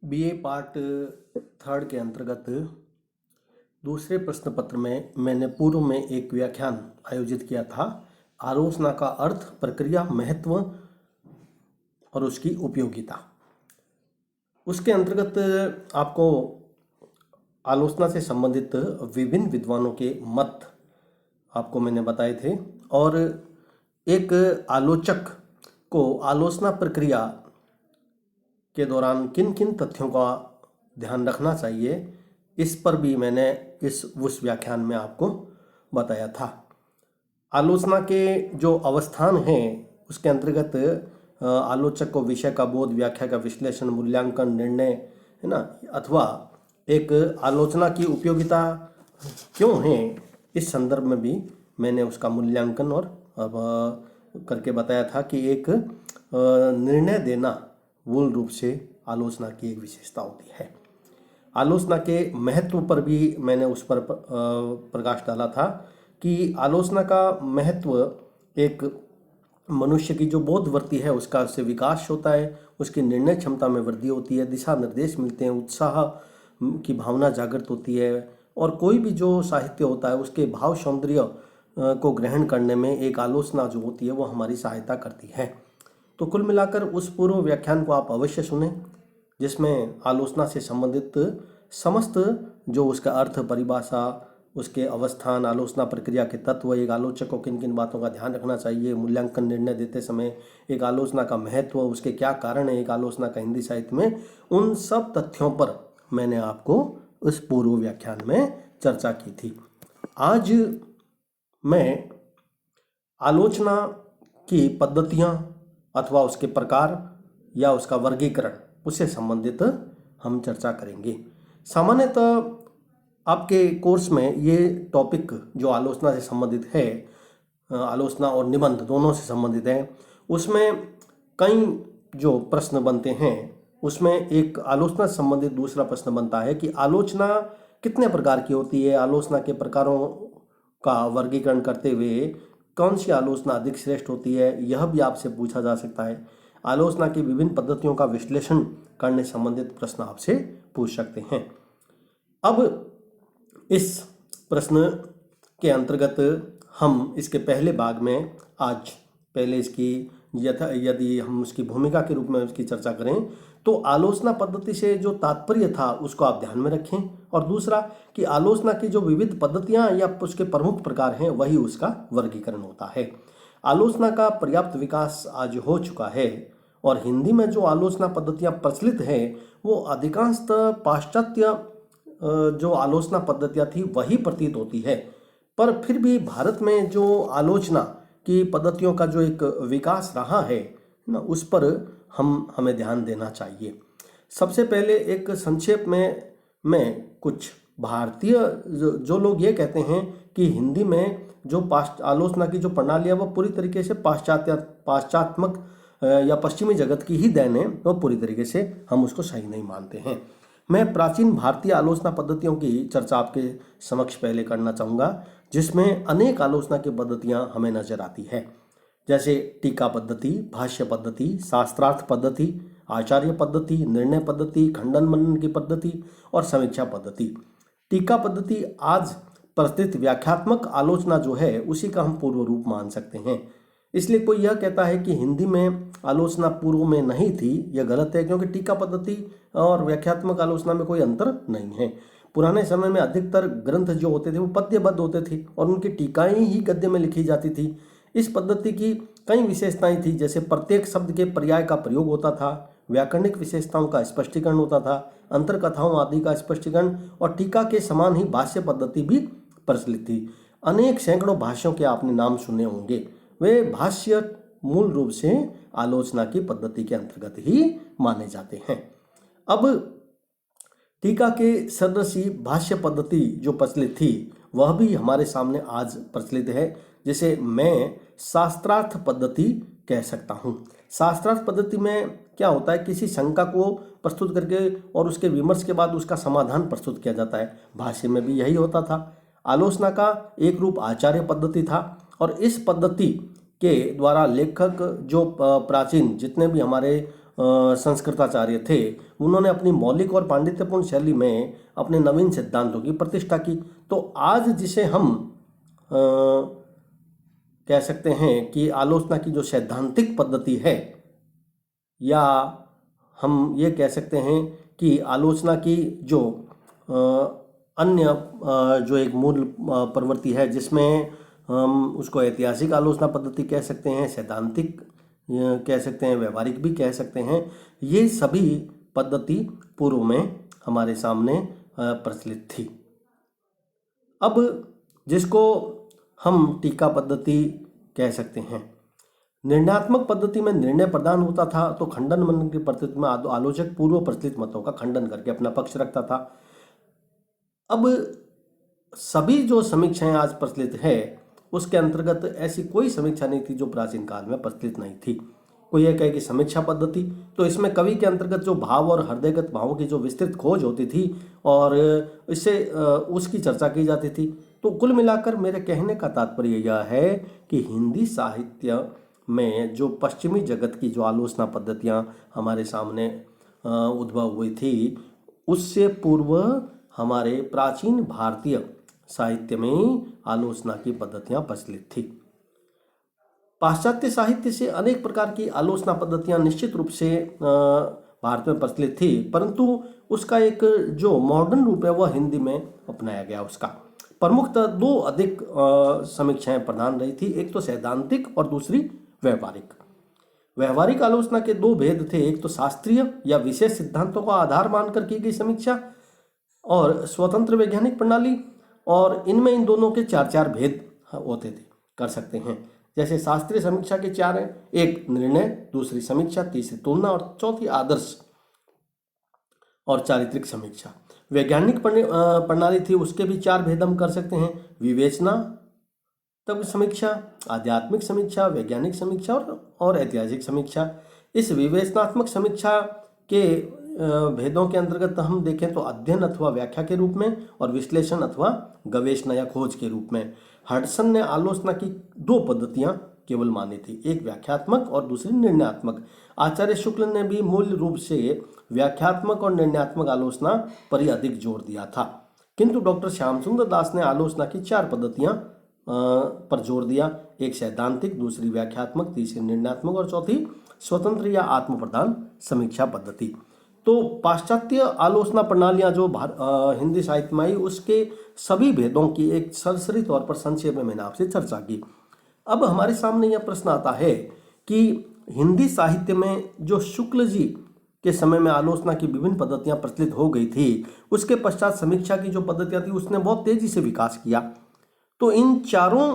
BA part third के अंतर्गत दूसरे प्रश्न पत्र में मैंने पूर्व में एक व्याख्यान आयोजित किया था। आलोचना का अर्थ, प्रक्रिया, महत्व और उसकी उपयोगिता। उसके अंतर्गत आपको आलोचना से संबंधित विभिन्न विद्वानों के मत आपको मैंने बताए थे और एक आलोचक को आलोचना प्रक्रिया के दौरान किन किन तथ्यों का ध्यान रखना चाहिए, इस पर भी मैंने उस व्याख्यान में आपको बताया था। आलोचना के जो अवस्थान हैं उसके अंतर्गत आलोचक को विषय का बोध, व्याख्या का विश्लेषण, मूल्यांकन, निर्णय, है ना, अथवा एक आलोचना की उपयोगिता क्यों है, इस संदर्भ में भी मैंने उसका मूल्यांकन और करके बताया था कि एक निर्णय देना मूल रूप से आलोचना की एक विशेषता होती है। आलोचना के महत्व पर भी मैंने उस पर प्रकाश डाला था कि आलोचना का महत्व एक मनुष्य की जो बोधवृत्ति है उसका उससे विकास होता है, उसकी निर्णय क्षमता में वृद्धि होती है, दिशा निर्देश मिलते हैं, उत्साह की भावना जागृत होती है और कोई भी जो साहित्य होता है उसके भाव सौंदर्य को ग्रहण करने में एक आलोचना जो होती है वो हमारी सहायता करती है। तो कुल मिलाकर उस पूर्व व्याख्यान को आप अवश्य सुने, जिसमें आलोचना से संबंधित समस्त जो उसका अर्थ, परिभाषा, उसके अवस्थान, आलोचना प्रक्रिया के तत्व, एक आलोचक को किन किन बातों का ध्यान रखना चाहिए, मूल्यांकन निर्णय देते समय एक आलोचना का महत्व, उसके क्या कारण है एक आलोचना का हिंदी साहित्य में, उन सब तथ्यों पर मैंने आपको उस पूर्व व्याख्यान में चर्चा की थी। आज मैं आलोचना की पद्धतियाँ अथवा उसके प्रकार या उसका वर्गीकरण, उससे संबंधित हम चर्चा करेंगे। सामान्यतः आपके कोर्स में ये टॉपिक जो आलोचना से संबंधित है, आलोचना और निबंध दोनों से संबंधित है, उसमें कई जो प्रश्न बनते हैं उसमें एक आलोचना से संबंधित दूसरा प्रश्न बनता है कि आलोचना कितने प्रकार की होती है, आलोचना के प्रकारों का वर्गीकरण करते हुए कौन सी आलोचना अधिक श्रेष्ठ होती है, यह भी आपसे पूछा जा सकता है। आलोचना की विभिन्न पद्धतियों का विश्लेषण करने संबंधित प्रश्न आपसे पूछ सकते हैं। अब इस प्रश्न के अंतर्गत हम इसके पहले भाग में आज पहले इसकी यदि हम उसकी भूमिका के रूप में उसकी चर्चा करें तो आलोचना पद्धति से जो तात्पर्य था उसको आप ध्यान में रखें, और दूसरा कि आलोचना की जो विविध पद्धतियां या उसके प्रमुख प्रकार हैं वही उसका वर्गीकरण होता है। आलोचना का पर्याप्त विकास आज हो चुका है और हिंदी में जो आलोचना पद्धतियां प्रचलित है वो अधिकांशतः पाश्चात्य जो आलोचना पद्धतियां थी वही प्रतीत होती है, पर फिर भी भारत में जो आलोचना की पद्धतियों का जो एक विकास रहा है ना, उस पर हमें ध्यान देना चाहिए। सबसे पहले एक संक्षेप में मैं कुछ भारतीय जो लोग ये कहते हैं कि हिंदी में जो आलोचना की जो प्रणाली है वो पूरी तरीके से पाश्चात्मक या पश्चिमी जगत की ही देन है, वो पूरी तरीके से हम उसको सही नहीं मानते हैं। मैं प्राचीन भारतीय आलोचना पद्धतियों की चर्चा आपके समक्ष पहले करना चाहूँगा, जिसमें अनेक आलोचना की पद्धतियाँ हमें नजर आती है, जैसे टीका पद्धति, भाष्य पद्धति, शास्त्रार्थ पद्धति, आचार्य पद्धति, निर्णय पद्धति, खंडन मनन की पद्धति और समीक्षा पद्धति। टीका पद्धति आज प्रचलित व्याख्यात्मक आलोचना जो है उसी का हम पूर्व रूप मान सकते हैं। इसलिए कोई यह कहता है कि हिंदी में आलोचना पूर्व में नहीं थी, यह गलत है, क्योंकि टीका पद्धति और व्याख्यात्मक आलोचना में कोई अंतर नहीं है। पुराने समय में अधिकतर ग्रंथ जो होते थे वो पद्यबद्ध होते थे और उनकी टीकाएं ही गद्य में लिखी जाती थी। इस पद्धति की कई विशेषताएं थी, जैसे प्रत्येक शब्द के पर्याय का प्रयोग होता था, व्याकरणिक विशेषताओं का स्पष्टीकरण होता था, अंतर कथाओं आदि का स्पष्टीकरण, और टीका के समान ही भाष्य पद्धति भी प्रचलित थी। अनेक सैकड़ों भाष्यों के आपने नाम सुने होंगे, वे भाष्य मूल रूप से आलोचना की पद्धति के अंतर्गत ही माने जाते हैं। अब टीका के सदृशी भाष्य पद्धति जो प्रचलित थी वह भी हमारे सामने आज प्रचलित है, जिसे मैं शास्त्रार्थ पद्धति कह सकता हूँ। शास्त्रार्थ पद्धति में क्या होता है, किसी शंका को प्रस्तुत करके और उसके विमर्श के बाद उसका समाधान प्रस्तुत किया जाता है। भाष्य में भी यही होता था। आलोचना का एक रूप आचार्य पद्धति था और इस पद्धति के द्वारा लेखक जो प्राचीन जितने भी हमारे संस्कृताचार्य थे, उन्होंने अपनी मौलिक और पांडित्यपूर्ण शैली में अपने नवीन सिद्धांतों की प्रतिष्ठा की। तो आज जिसे हम कह सकते हैं कि आलोचना की जो सैद्धांतिक पद्धति है, या हम ये कह सकते हैं कि आलोचना की जो अन्य जो एक मूल प्रवृत्ति है, जिसमें हम उसको ऐतिहासिक आलोचना पद्धति कह सकते हैं, सैद्धांतिक कह सकते हैं, व्यवहारिक भी कह सकते हैं, ये सभी पद्धति पूर्व में हमारे सामने प्रचलित थी। अब जिसको हम टीका पद्धति कह सकते हैं, निर्णयात्मक पद्धति में निर्णय प्रदान होता था, तो खंडन मनन की पद्धति में आलोचक पूर्व प्रचलित मतों का खंडन करके अपना पक्ष रखता था। अब सभी जो समीक्षाएं आज प्रचलित है, उसके अंतर्गत ऐसी कोई समीक्षा नहीं थी जो प्राचीन काल में प्रचलित नहीं थी। कोई ये कहे कि समीक्षा पद्धति, तो इसमें कवि के अंतर्गत जो भाव और हृदयगत भावों की जो विस्तृत खोज होती थी और इससे उसकी चर्चा की जाती थी। तो कुल मिलाकर मेरे कहने का तात्पर्य यह है कि हिंदी साहित्य में जो पश्चिमी जगत की जो आलोचना पद्धतियाँ हमारे सामने उद्भव हुई थी, उससे पूर्व हमारे प्राचीन भारतीय साहित्य में आलोचना की पद्धतियाँ प्रचलित थी। पाश्चात्य साहित्य से अनेक प्रकार की आलोचना पद्धतियाँ निश्चित रूप से भारत में प्रचलित थी, परंतु उसका एक जो मॉडर्न रूप है वह हिंदी में अपनाया गया। उसका प्रमुखतः दो अधिक समीक्षाएं प्रधान रही थी, एक तो सैद्धांतिक और दूसरी व्यवहारिक। व्यवहारिक आलोचना के दो भेद थे, एक तो शास्त्रीय या विशेष सिद्धांतों का आधार मानकर की गई समीक्षा और स्वतंत्र वैज्ञानिक प्रणाली, और इनमें इन दोनों के चार चार भेद होते थे, कर सकते हैं। जैसे शास्त्रीय समीक्षा के चार हैं, एक निर्णय, दूसरी समीक्षा, तीसरी तुलना और चौथी आदर्श और चारित्रिक समीक्षा। वैज्ञानिक प्रणाली थी, उसके भी चार भेद हम कर सकते हैं, विवेचना तब समीक्षा, आध्यात्मिक समीक्षा, वैज्ञानिक समीक्षा और ऐतिहासिक समीक्षा। इस विवेचनात्मक समीक्षा के भेदों के अंतर्गत हम देखें तो अध्ययन अथवा व्याख्या के रूप में और विश्लेषण अथवा गवेषणा या खोज के रूप में। हडसन ने आलोचना की दो पद्धतियां केवल मानी थी, एक व्याख्यात्मक और दूसरी निर्णयात्मक। आचार्य शुक्ल ने भी मूल रूप से व्याख्यात्मक और निर्णयात्मक आलोचना पर ही अधिक जोर दिया था, किंतु डॉक्टर श्याम सुंदर दास ने आलोचना की चार पद्धतियां पर जोर दिया, एक सैद्धांतिक, दूसरी व्याख्यात्मक, तीसरी निर्णयात्मक और चौथी स्वतंत्र या आत्म प्रधान समीक्षा पद्धति। तो पाश्चात्य आलोचना प्रणालियां जो हिंदी साहित्य में आई, उसके सभी भेदों की एक सरसरी तौर पर संक्षेप में मैंने आपसे चर्चा की। अब हमारे सामने यह प्रश्न आता है कि हिंदी साहित्य में जो शुक्ल जी के समय में आलोचना की विभिन्न पद्धतियां प्रचलित हो गई थी, उसके पश्चात समीक्षा की जो पद्धतियां थी उसने बहुत तेजी से विकास किया। तो इन चारों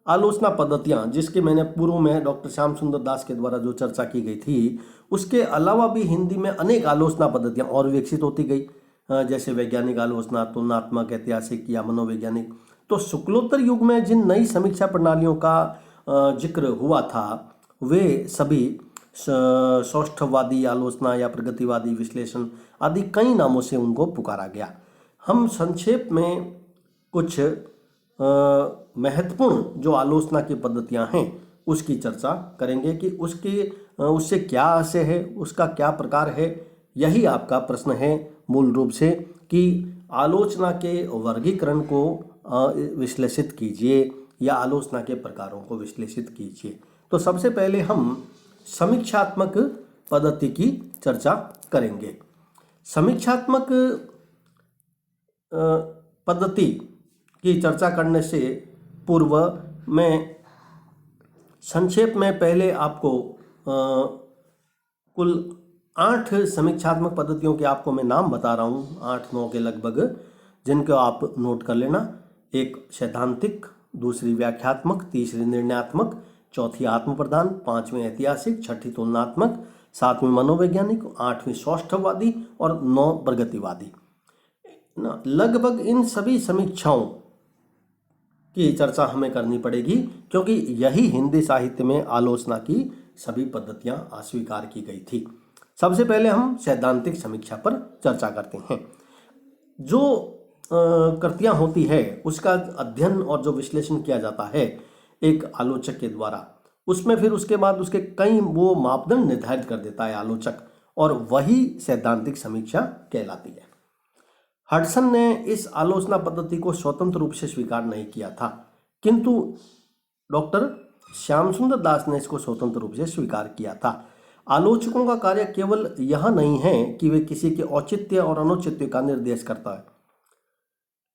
आलोचना पद्धतियां, जिसके मैंने पूर्व में डॉक्टर श्याम सुंदर दास के द्वारा जो चर्चा की गई थी, उसके अलावा भी हिंदी में अनेक आलोचना पद्धतियां और विकसित होती गई, जैसे वैज्ञानिक आलोचना, तुलनात्मक, ऐतिहासिक या मनोवैज्ञानिक। तो शुक्लोत्तर युग में जिन नई समीक्षा प्रणालियों का जिक्र हुआ था, वे सभी सौष्ठववादी आलोचना या प्रगतिवादी विश्लेषण आदि कई नामों से उनको पुकारा गया। हम संक्षेप में कुछ महत्वपूर्ण जो आलोचना की पद्धतियां हैं उसकी चर्चा करेंगे कि उससे क्या आशय है, उसका क्या प्रकार है। यही आपका प्रश्न है मूल रूप से कि आलोचना के वर्गीकरण को विश्लेषित कीजिए या आलोचना के प्रकारों को विश्लेषित कीजिए। तो सबसे पहले हम समीक्षात्मक पद्धति की चर्चा करेंगे। समीक्षात्मक पद्धति की चर्चा करने से पूर्व मैं संक्षेप में पहले आपको कुल 8 समीक्षात्मक पद्धतियों के आपको मैं नाम बता रहा हूँ, 8-9 के लगभग, जिनको आप नोट कर लेना। एक सैद्धांतिक, दूसरी व्याख्यात्मक, तीसरी निर्णयात्मक, चौथी आत्म प्रधान, पांचवी ऐतिहासिक, छठी तुलनात्मक, सातवीं मनोवैज्ञानिक, आठवीं सौष्ठववादी और 9 प्रगतिवादी। लगभग इन सभी समीक्षाओं की चर्चा हमें करनी पड़ेगी, क्योंकि यही हिंदी साहित्य में आलोचना की सभी पद्धतियां अस्वीकार की गई थी। सबसे पहले हम सैद्धांतिक समीक्षा पर चर्चा करते हैं। जो कृतियां होती है उसका अध्ययन और जो विश्लेषण किया जाता है एक आलोचक के द्वारा, उसमें फिर उसके बाद उसके कई वो मापदंड निर्धारित कर देता है आलोचक, और वही सैद्धांतिक समीक्षा कहलाती है। हडसन ने इस आलोचना पद्धति को स्वतंत्र रूप से स्वीकार नहीं किया था, किंतु डॉक्टर श्याम सुंदर दास ने इसको स्वतंत्र रूप से स्वीकार किया था। आलोचकों का कार्य केवल यह नहीं है कि वे किसी के औचित्य और अनुचित्य का निर्देश करता है,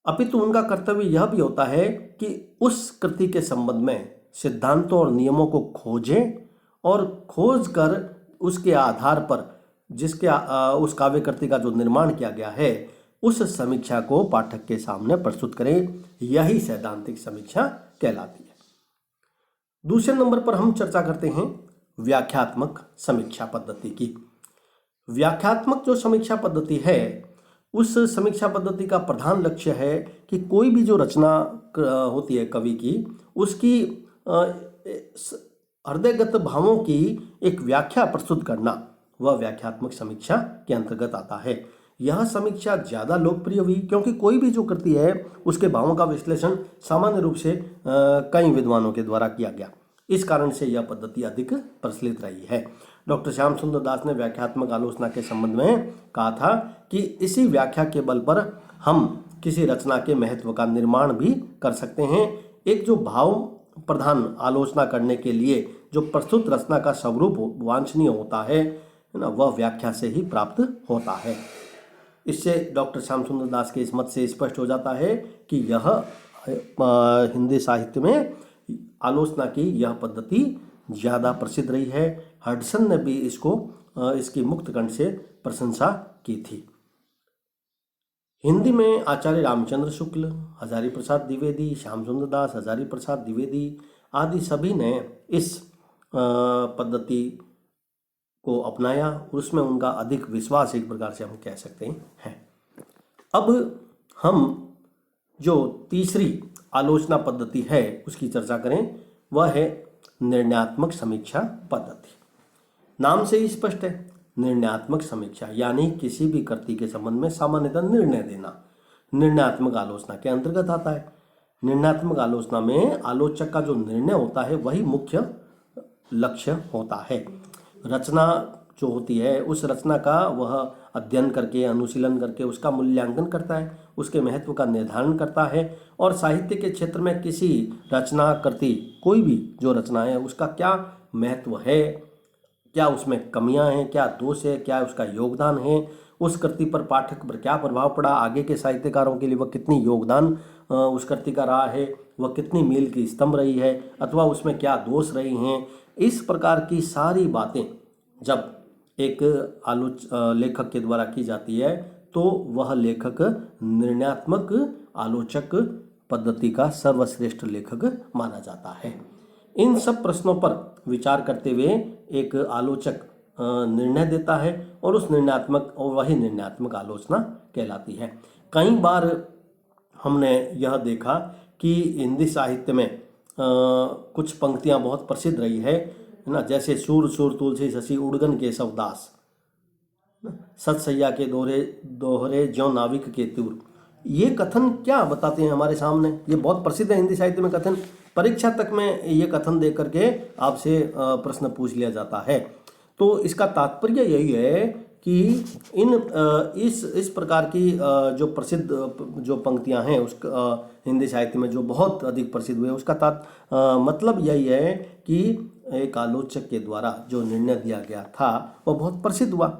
अपितु उनका कर्तव्य यह भी होता है कि उस कृति के संबंध में सिद्धांतों और नियमों को खोजें और खोज कर उसके आधार पर जिसके उस काव्य कृति का जो निर्माण किया गया है उस समीक्षा को पाठक के सामने प्रस्तुत करें। यही सैद्धांतिक समीक्षा कहलाती है। दूसरे नंबर पर हम चर्चा करते हैं व्याख्यात्मक समीक्षा पद्धति की। व्याख्यात्मक जो समीक्षा पद्धति है, उस समीक्षा पद्धति का प्रधान लक्ष्य है कि कोई भी जो रचना होती है कवि की, उसकी हृदयगत भावों की एक व्याख्या प्रस्तुत करना, वह व्याख्यात्मक समीक्षा के अंतर्गत आता है। यह समीक्षा ज़्यादा लोकप्रिय हुई क्योंकि कोई भी जो कृति है उसके भावों का विश्लेषण सामान्य रूप से कई विद्वानों के द्वारा किया गया। इस कारण से यह पद्धति अधिक प्रचलित रही है। डॉक्टर श्याम सुंदर दास ने व्याख्यात्मक आलोचना के संबंध में कहा था कि इसी व्याख्या के बल पर हम किसी रचना के महत्व का निर्माण भी कर सकते हैं। एक जो भाव प्रधान आलोचना करने के लिए जो प्रस्तुत रचना का स्वरूप वांछनीय होता है ना, वह व्याख्या से ही प्राप्त होता है। इससे डॉक्टर श्याम सुंदर दास के इस मत से स्पष्ट हो जाता है कि यह हिंदी साहित्य में आलोचना की यह पद्धति ज़्यादा प्रसिद्ध रही है। हडसन ने भी इसकी मुक्त कंठ से प्रशंसा की थी। हिंदी में आचार्य रामचंद्र शुक्ल, हजारी प्रसाद द्विवेदी, श्याम सुंदर दास, हजारी प्रसाद द्विवेदी आदि सभी ने इस पद्धति को अपनाया, उसमें उनका अधिक विश्वास एक प्रकार से हम कह सकते हैं। अब हम जो तीसरी आलोचना पद्धति है उसकी चर्चा करें, वह है निर्णयात्मक समीक्षा पद्धति। नाम से ही स्पष्ट है, निर्णयात्मक समीक्षा यानी किसी भी कृति के संबंध में सामान्यतः निर्णय देना निर्णयात्मक आलोचना के अंतर्गत आता है। निर्णयात्मक आलोचना में आलोचक का जो निर्णय होता है वही मुख्य लक्ष्य होता है। रचना जो होती है उस रचना का वह अध्ययन करके अनुशीलन करके उसका मूल्यांकन करता है, उसके महत्व का निर्धारण करता है और साहित्य के क्षेत्र में किसी रचना कृति कोई भी जो रचना है उसका क्या महत्व है, क्या उसमें कमियां हैं, क्या दोष है, क्या उसका योगदान है, उस कृति पर पाठक पर क्या प्रभाव पड़ा, आगे के साहित्यकारों के लिए वह कितनी योगदान उस कृति का रहा है, वह कितनी मील की स्तंभ रही है अथवा उसमें क्या दोष रही हैं। इस प्रकार की सारी बातें जब एक लेखक के द्वारा की जाती है तो वह लेखक निर्णयात्मक आलोचक पद्धति का सर्वश्रेष्ठ लेखक माना जाता है। इन सब प्रश्नों पर विचार करते हुए एक आलोचक निर्णय देता है और उस निर्णयात्मक और वही निर्णयात्मक आलोचना कहलाती है। कई बार हमने यह देखा कि हिंदी साहित्य में कुछ पंक्तियां बहुत प्रसिद्ध रही है ना, जैसे सूर सूर तुलसी शशि उड़गन केशव दास, सतसैया के दोहरे दोहरे ज्यों नाविक के तीर। ये कथन क्या बताते हैं हमारे सामने, ये बहुत प्रसिद्ध है हिंदी साहित्य में कथन। परीक्षा तक में ये कथन दे करके आपसे प्रश्न पूछ लिया जाता है। तो इसका तात्पर्य यही है कि इस प्रकार की जो प्रसिद्ध जो पंक्तियां हैं उस हिंदी साहित्य में जो बहुत अधिक प्रसिद्ध हुए, उसका मतलब यही है कि एक आलोचक के द्वारा जो निर्णय दिया गया था वह बहुत प्रसिद्ध हुआ।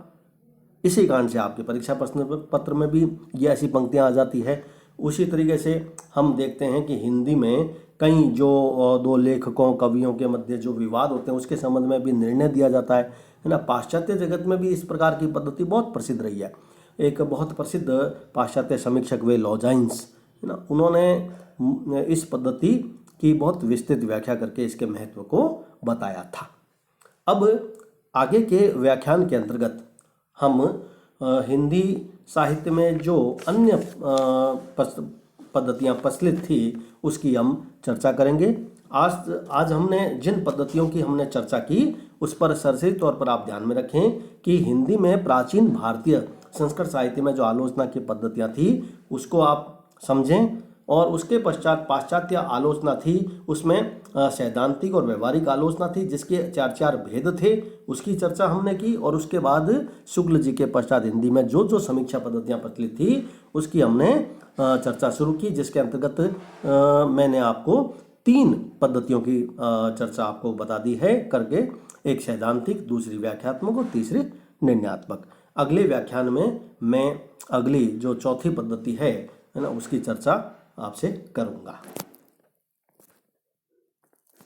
इसी कारण से आपके परीक्षा प्रश्न पत्र में भी ये ऐसी पंक्तियां आ जाती है। उसी तरीके से हम देखते हैं कि हिंदी में कई जो दो लेखकों कवियों के मध्य जो विवाद होते हैं उसके संबंध में भी निर्णय दिया जाता है ना। पाश्चात्य जगत में भी इस प्रकार की पद्धति बहुत प्रसिद्ध रही है। एक बहुत प्रसिद्ध पाश्चात्य समीक्षक वे लॉजाइंस है ना, उन्होंने इस पद्धति की बहुत विस्तृत व्याख्या करके इसके महत्व को बताया था। अब आगे के व्याख्यान के अंतर्गत हम हिंदी साहित्य में जो अन्य पद्धतियाँ प्रचलित थी उसकी हम चर्चा करेंगे। आज हमने जिन पद्धतियों की हमने चर्चा की उस पर सरसरी तौर पर आप ध्यान में रखें कि हिंदी में प्राचीन भारतीय संस्कृत साहित्य में जो आलोचना की पद्धतियाँ थी उसको आप समझें, और उसके पश्चात पाश्चात्य आलोचना थी, उसमें सैद्धांतिक और व्यवहारिक आलोचना थी जिसके चार चार भेद थे, उसकी चर्चा हमने की। और उसके बाद शुक्ल जी के पश्चात हिंदी में जो जो समीक्षा पद्धतियाँ प्रचलित थी उसकी हमने चर्चा शुरू की, जिसके अंतर्गत मैंने आपको 3 पद्धतियों की चर्चा आपको बता दी है करके, एक सैद्धांतिक, दूसरी व्याख्यात्मक और तीसरी निर्णयात्मक। अगले व्याख्यान में मैं अगली जो चौथी पद्धति है ना, उसकी चर्चा आपसे करूँगा।